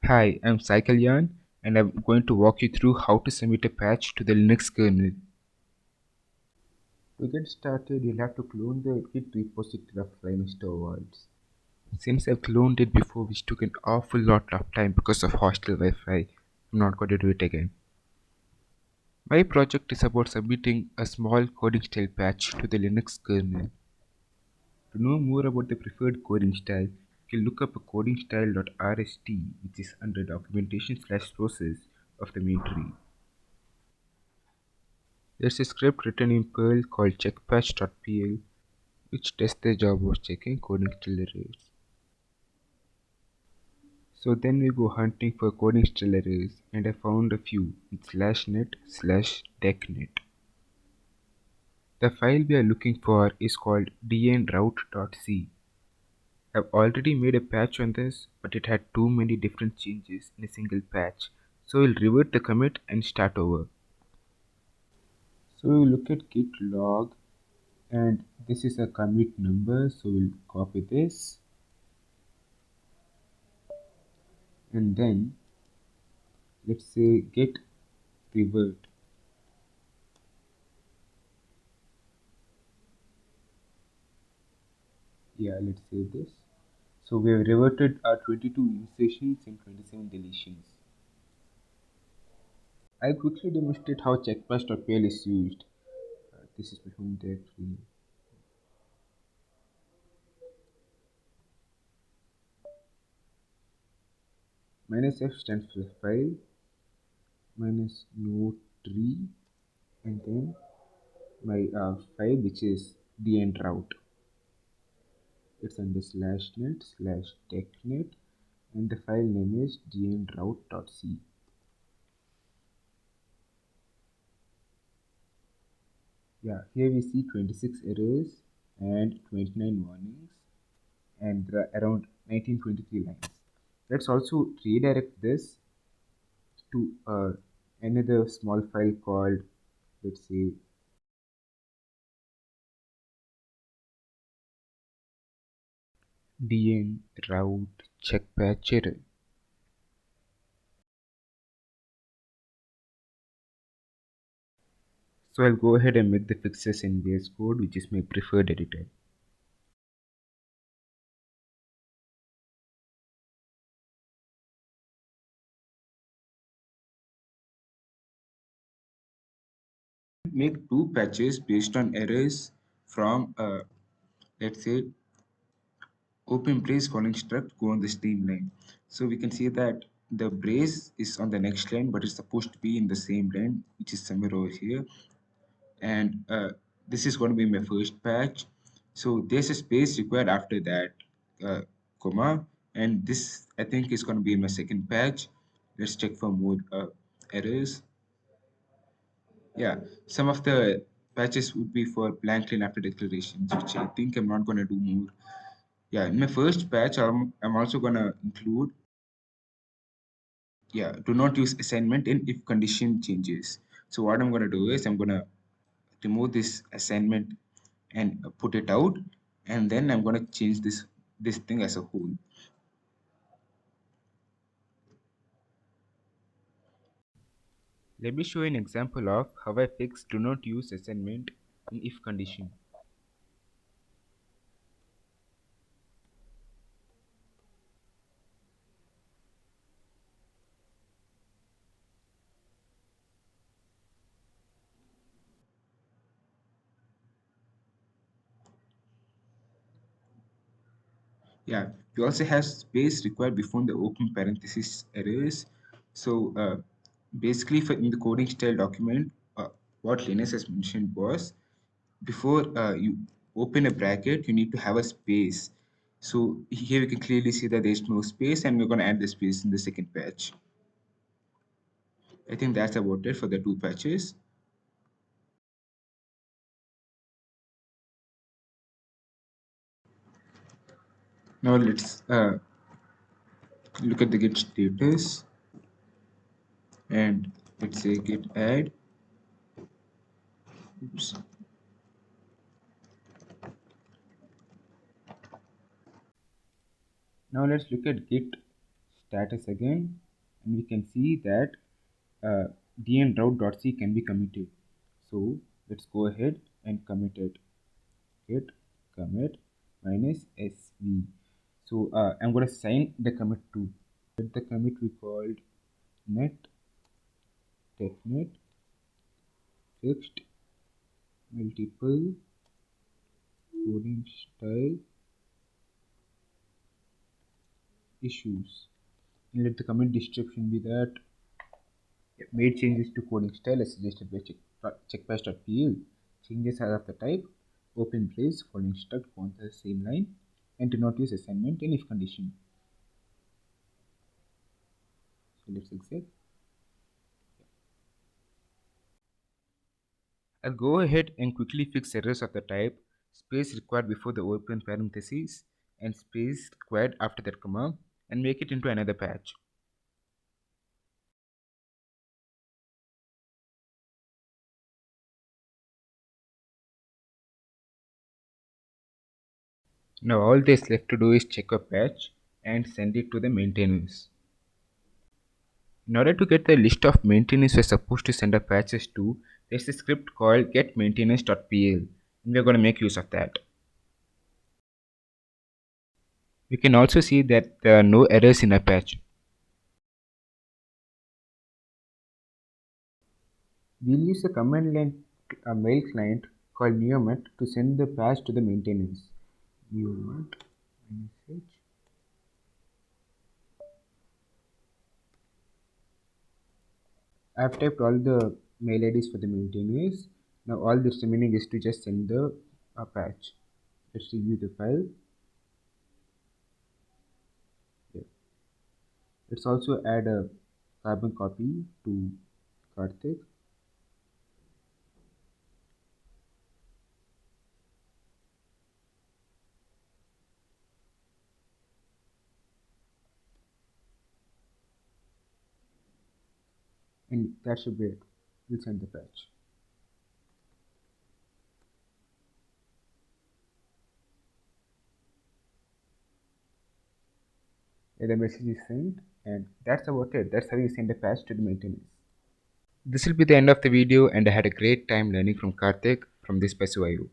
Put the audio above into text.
Hi, I'm Cycleyan, and I'm going to walk you through how to submit a patch to the Linux kernel. To get started, you'll have to clone the Git repository of Linux Torvalds. Since I've cloned it before, which took an awful lot of time because of hostile Wi-Fi, I'm not going to do it again. My project is about submitting a small coding style patch to the Linux kernel. To know more about the preferred coding style, you can look up a codingstyle.rst, which is under documentation/sources of the main tree. There's a script written in Perl called checkpatch.pl which does the job of checking coding style errors. So then we go hunting for coding style errors and I found a few in /net/decknet. The file we are looking for is called dnroute.c. I've already made a patch on this, but it had too many different changes in a single patch, so we'll revert the commit and start over. So we'll look at git log, and this is a commit number, so we'll copy this, and then let's say git revert. Yeah, let's say this. So we have reverted our 22 insertions and 27 deletions. I'll quickly demonstrate how checkpass.pl is used. This is my home directory. Minus f stands for file, minus no tree, and then my file, which is the end route. It's under /net/technet, and the file name is dnroute.c. Yeah, here we see 26 errors and 29 warnings, and there are around 1923 lines. Let's also redirect this to another small file called, let's say, dnroute checkpatch error. So I'll go ahead and make the fixes in VS Code, which is my preferred editor. Make two patches based on errors from, let's say, open brace calling struct go on the same line. So we can see that the brace is on the next line, but it's supposed to be in the same line, which is somewhere over here. And this is going to be my first patch. So there's a space required after that, comma, and this I think is going to be my second patch. Let's check for more errors. Yeah, some of the patches would be for blank line after declarations, which I think I'm not going to do more. Yeah, in my first patch, I'm also going to include, yeah, do not use assignment in if condition changes. So what I'm going to do is I'm going to remove this assignment and put it out, and then I'm going to change this thing as a whole. Let me show you an example of how I fix do not use assignment in if condition. Yeah, we also have space required before the open parenthesis errors. So basically for in the coding style document, what Linus has mentioned was before you open a bracket, you need to have a space. So here we can clearly see that there's no space and we're going to add the space in the second patch. I think that's about it for the two patches. Now let's look at the git status and let's say git add. Oops. Now let's look at git status again, and we can see that uh, dnroute.c can be committed. So let's go ahead and commit it. Git commit minus sv. So I'm going to sign the commit to. Let the commit we called net technet fixed multiple coding style issues. And let the commit description be that made changes to coding style as suggested by checkbatch.pl. Changes are of the type open brace following struct on the same line and do not use assignment in if condition. So let's exit. I'll go ahead and quickly fix errors of the type space required before the open parentheses and space required after that comma and make it into another patch. Now all there's left to do is check a patch and send it to the maintainers. In order to get the list of maintainers we're supposed to send our patches to, there's a script called getmaintainers.pl and we're going to make use of that. We can also see that there are no errors in our patch. We'll use a command line mail client called Neomet to send the patch to the maintainers. Neomet message. I've typed all the mail IDs for the maintainers. Now all that's remaining is to just send the patch. Let's review the file. Yeah. Let's also add a carbon copy to Karthik. And that should be it. We'll send the patch. Yeah, the message is sent, and that's about it. That's how you send a patch to the maintainers. This will be the end of the video, and I had a great time learning from Karthik from this Pesu IO.